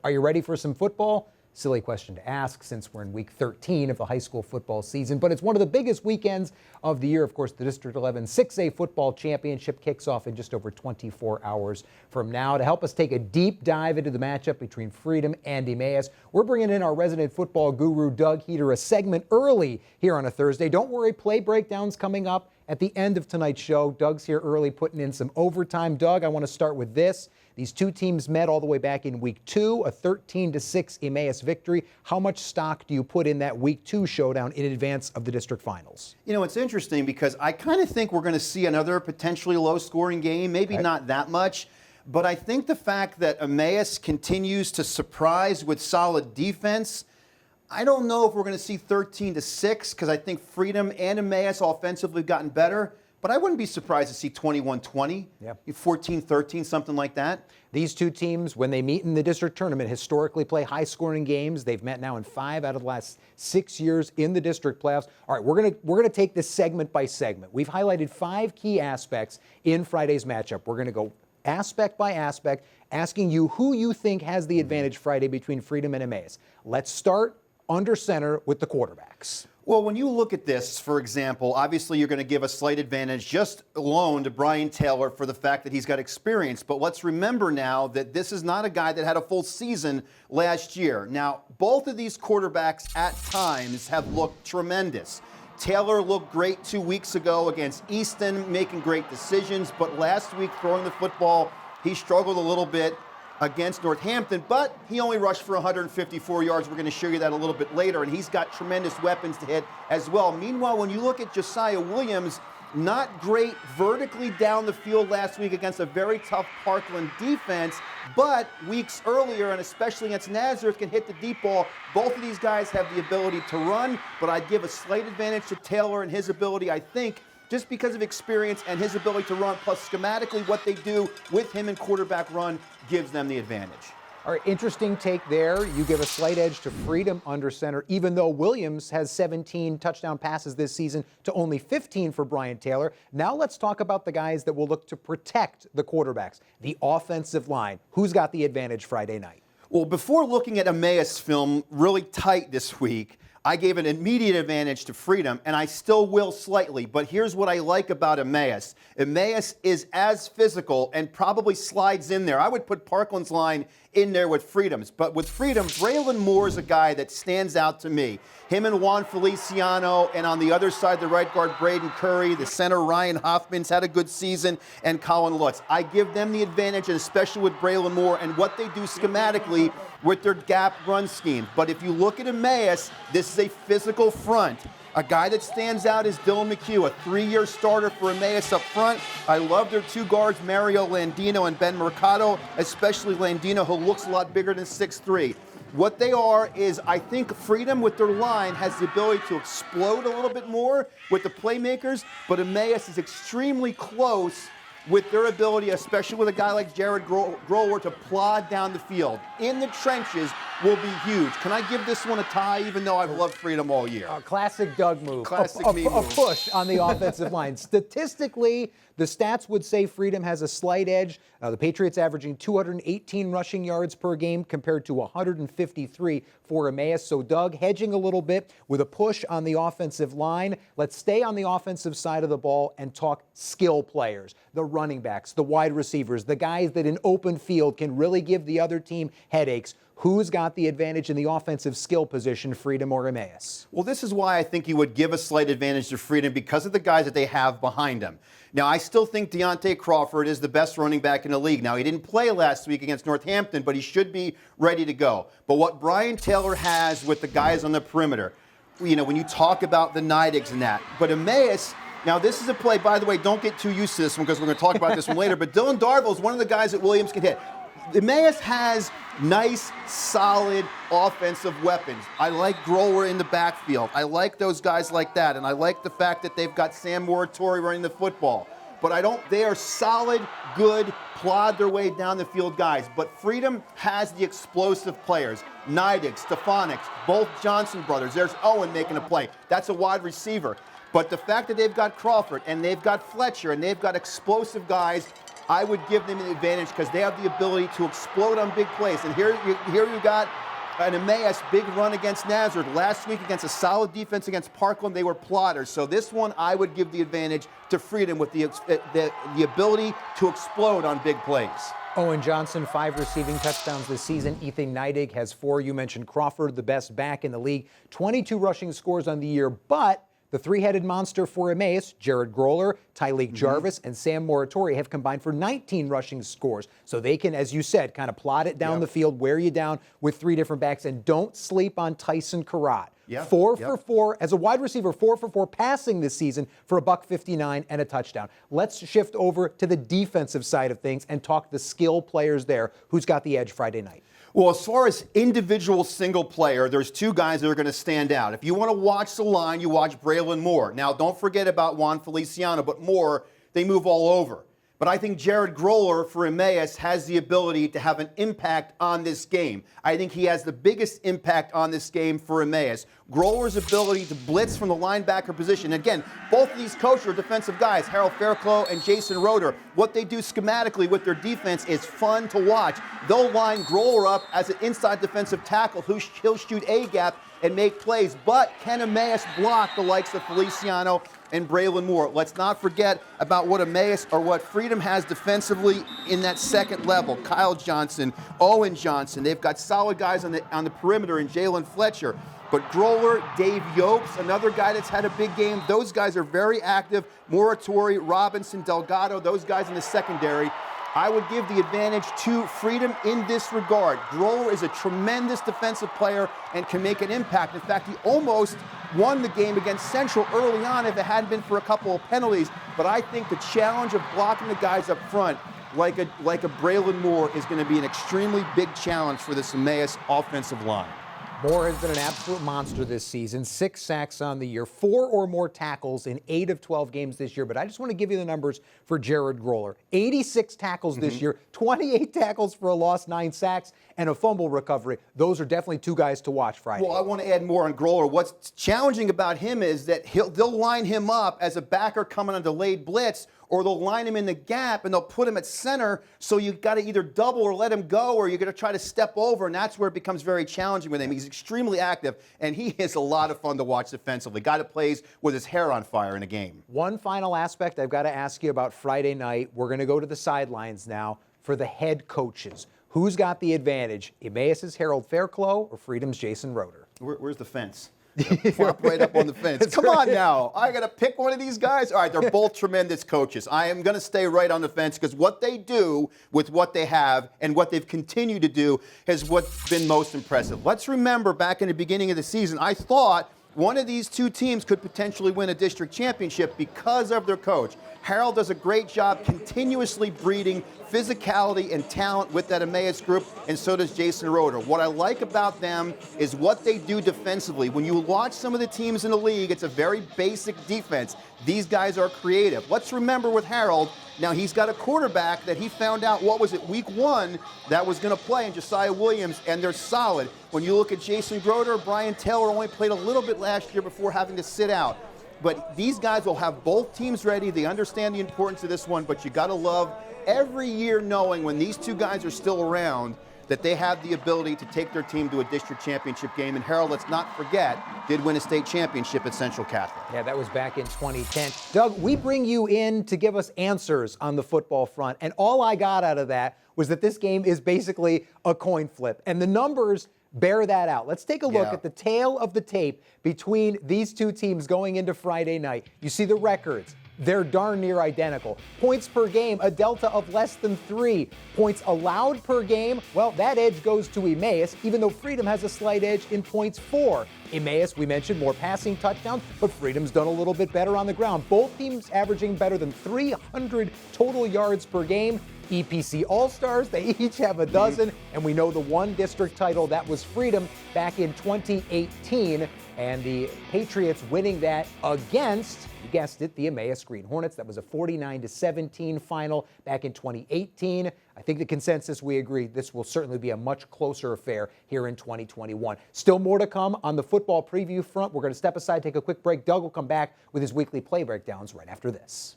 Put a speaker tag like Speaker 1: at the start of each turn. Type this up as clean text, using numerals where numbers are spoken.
Speaker 1: Are you ready for some football? Silly question to ask since we're in week 13 of the high school football season, but it's one of the biggest weekends of the year. Of course, the District 11 6A football championship kicks off in just over 24 hours from now. To help us take a deep dive into the matchup between Freedom and Emmaus, we're bringing in our resident football guru, Doug Heater, a segment early here on a Thursday. Don't worry, play breakdowns coming up at the end of tonight's show. Doug's here early putting in some overtime. Doug, I want to start with this. These two teams met all the way back in week 2, a 13-6 Emmaus victory. How much stock do you put in that week 2 showdown in advance of the district finals?
Speaker 2: You know, it's interesting because I kind of think we're going to see another potentially low-scoring game, maybe not that much. But I think the fact that Emmaus continues to surprise with solid defense, I don't know if we're going to see 13-6 because I think Freedom and Emmaus offensively have gotten better. But I wouldn't be surprised to see 21-20, 14-13, something like that.
Speaker 1: These two teams, when they meet in the district tournament, historically play high-scoring games. They've met now in 5 out of the last 6 years in the district playoffs. All right, we're gonna take this segment by segment. We've highlighted 5 key aspects in Friday's matchup. We're going to go aspect by aspect, asking you who you think has the advantage Friday between Freedom and Emmaus. Let's start under center with the quarterbacks.
Speaker 2: Well, when you look at this, for example, obviously you're going to give a slight advantage just alone to Brian Taylor for the fact that he's got experience. But let's remember now that this is not a guy that had a full season last year. Now, both of these quarterbacks at times have looked tremendous. Taylor looked great 2 weeks ago against Easton, making great decisions. But last week, throwing the football, he struggled a little bit against Northampton, but he only rushed for 154 yards. We're going to show you that a little bit later, and he's got tremendous weapons to hit as well. Meanwhile, when you look at Josiah Williams, not great vertically down the field last week against a very tough Parkland defense, but weeks earlier, and especially against Nazareth, can hit the deep ball. Both of these guys have the ability to run, but I'd give a slight advantage to Taylor and his ability, I think, just because of experience and his ability to run, plus schematically what they do with him in quarterback run gives them the advantage.
Speaker 1: All right, interesting take there. You give a slight edge to Freedom under center, even though Williams has 17 touchdown passes this season to only 15 for Brian Taylor. Now let's talk about the guys that will look to protect the quarterbacks, the offensive line. Who's got the advantage Friday night?
Speaker 2: Well, before looking at Emmaus film really tight this week, I gave an immediate advantage to Freedom, and I still will slightly, but here's what I like about Emmaus. Emmaus is as physical and probably slides in there. I would put Parkland's line in there with Freedom's, but with Freedom, Braylon Moore is a guy that stands out to me. Him and Juan Feliciano, and on the other side, the right guard, Braden Curry, the center, Ryan Hoffman's had a good season, and Colin Lutz. I give them the advantage, and especially with Braylon Moore and what they do schematically with their gap run scheme. But if you look at Emmaus, this is a physical front. A guy that stands out is Dylan McHugh, a 3-year starter for Emmaus up front. I love their 2 guards, Mario Landino and Ben Mercado, especially Landino, who looks a lot bigger than 6'3". What they are is, I think Freedom with their line has the ability to explode a little bit more with the playmakers, but Emmaus is extremely close with their ability, especially with a guy like Jared Grower, to plod down the field. In the trenches will be huge. Can I give this one a tie, even though I've loved Freedom all year?
Speaker 1: Classic Doug move.
Speaker 2: Classic me
Speaker 1: a
Speaker 2: move.
Speaker 1: push on the offensive line. Statistically, the stats would say Freedom has a slight edge. The Patriots averaging 218 rushing yards per game compared to 153 for Emmaus. So Doug hedging a little bit with a push on the offensive line. Let's stay on the offensive side of the ball and talk skill players, the running backs, the wide receivers, the guys that in open field can really give the other team headaches. Who's got the advantage in the offensive skill position, Freedom or Emmaus?
Speaker 2: Well, this is why I think you would give a slight advantage to Freedom, because of the guys that they have behind them. Now, I still think Deontay Crawford is the best running back in the league. Now, he didn't play last week against Northampton, but he should be ready to go. But what Brian Taylor has with the guys on the perimeter, you know, when you talk about the Neidigs and that, but Emmaus, now this is a play, by the way, don't get too used to this one because we're going to talk about this one later, but Dylan Darbles is one of the guys that Williams can hit. Emmaus has nice, solid offensive weapons. I like Grower in the backfield. I like those guys like that, and I like the fact that they've got Sam Moratori running the football. But they are solid, good, plod their way down the field guys. But Freedom has the explosive players. Neidig, Stefanix, both Johnson brothers. There's Owen making a play. That's a wide receiver. But the fact that they've got Crawford and they've got Fletcher and they've got explosive guys, I would give them an advantage because they have the ability to explode on big plays. And here you got an Emmaus big run against Nazareth. Last week against a solid defense against Parkland, they were plotters. So this one, I would give the advantage to Freedom with the ability to explode on big plays.
Speaker 1: Owen Johnson, 5 receiving touchdowns this season. Ethan Neidig has 4. You mentioned Crawford, the best back in the league. 22 rushing scores on the year, but the three-headed monster for Emmaus, Jared Groller, Tyleek Jarvis, and Sam Moratori have combined for 19 rushing scores. So they can, as you said, kind of plot it down the field, wear you down with 3 different backs, and don't sleep on Tyson Karat. 4 for 4 as a wide receiver, 4 for 4 passing this season for a $159 and a touchdown. Let's shift over to the defensive side of things and talk the skill players there. Who's got the edge Friday night?
Speaker 2: Well, as far as individual single player, there's 2 guys that are going to stand out. If you want to watch the line, you watch Braylon Moore. Now, don't forget about Juan Feliciano, but Moore, they move all over. But I think Jared Groller for Emmaus has the ability to have an impact on this game. I think he has the biggest impact on this game for Emmaus. Groller's ability to blitz from the linebacker position. Again, both of these coaches are defensive guys, Harold Fairclough and Jason Roeder. What they do schematically with their defense is fun to watch. They'll line Groller up as an inside defensive tackle who he'll shoot A-gap and make plays. But can Emmaus block the likes of Feliciano and Braylon Moore? Let's not forget about what Emmaus or what Freedom has defensively in that second level. Kyle Johnson, Owen Johnson. They've got solid guys on the perimeter in Jalen Fletcher. But Groller, Dave Yopes, another guy that's had a big game. Those guys are very active. Moratori, Robinson, Delgado, those guys in the secondary. I would give the advantage to Freedom in this regard. Groller is a tremendous defensive player and can make an impact. In fact, he almost won the game against Central early on if it hadn't been for a couple of penalties. But I think the challenge of blocking the guys up front, like a Braylon Moore, is going to be an extremely big challenge for this Emmaus offensive line.
Speaker 1: Moore has been an absolute monster this season. 6 sacks on the year, 4 or more tackles in 8 of 12 games this year. But I just want to give you the numbers for Jared Groller. 86 tackles this year, 28 tackles for a loss, 9 sacks, and a fumble recovery. Those are definitely 2 guys to watch Friday.
Speaker 2: Well, I want to add more on Groller. What's challenging about him is that they'll line him up as a backer coming on delayed blitz, or they'll line him in the gap and they'll put him at center, so you've got to either double or let him go, or you're going to try to step over, and that's where it becomes very challenging with him. He's extremely active, and he is a lot of fun to watch defensively. Guy that plays with his hair on fire in a game.
Speaker 1: One final aspect I've got to ask you about Friday night. We're going to go to the sidelines now for the head coaches. Who's got the advantage? Emmaus' Harold Fairclough or Freedom's Jason Roeder?
Speaker 2: Where's the fence? Flop right up on the fence. Come on now. I got to pick one of these guys? All right, they're both tremendous coaches. I am going to stay right on the fence because what they do with what they have and what they've continued to do has what's been most impressive. Let's remember back in the beginning of the season, I thought one of these 2 teams could potentially win a district championship because of their coach. Harold does a great job continuously breeding physicality and talent with that Emmaus group, and so does Jason Roeder. What I like about them is what they do defensively. When you watch some of the teams in the league, it's a very basic defense. These guys are creative. Let's remember with Harold, now he's got a quarterback that he found out, week 1, that was going to play in Josiah Williams, and they're solid. When you look at Jason Groeder, Brian Taylor only played a little bit last year before having to sit out. But these guys will have both teams ready. They understand the importance of this one, but you got to love every year knowing when these 2 guys are still around that they have the ability to take their team to a district championship game. And Harold, let's not forget, did win a state championship at Central Catholic.
Speaker 1: Yeah, that was back in 2010. Doug, we bring you in to give us answers on the football front, and all I got out of that was that this game is basically a coin flip, and the numbers bear that out. Let's take a look at the tail of the tape between these 2 teams going into Friday night. You see the records. They're darn near identical. Points per game, a delta of less than 3. Points allowed per game, well, that edge goes to Emmaus, even though Freedom has a slight edge in points for. Emmaus, we mentioned, more passing touchdowns, but Freedom's done a little bit better on the ground. Both teams averaging better than 300 total yards per game. EPC All-Stars, they each have a dozen, and we know the one district title, that was Freedom back in 2018, and the Patriots winning that against, you guessed it, the Emmaus Green Hornets. That was a 49-17 final back in 2018. I think the consensus, we agree, this will certainly be a much closer affair here in 2021. Still more to come on the football preview front. We're going to step aside, take a quick break. Doug will come back with his weekly play breakdowns right after this.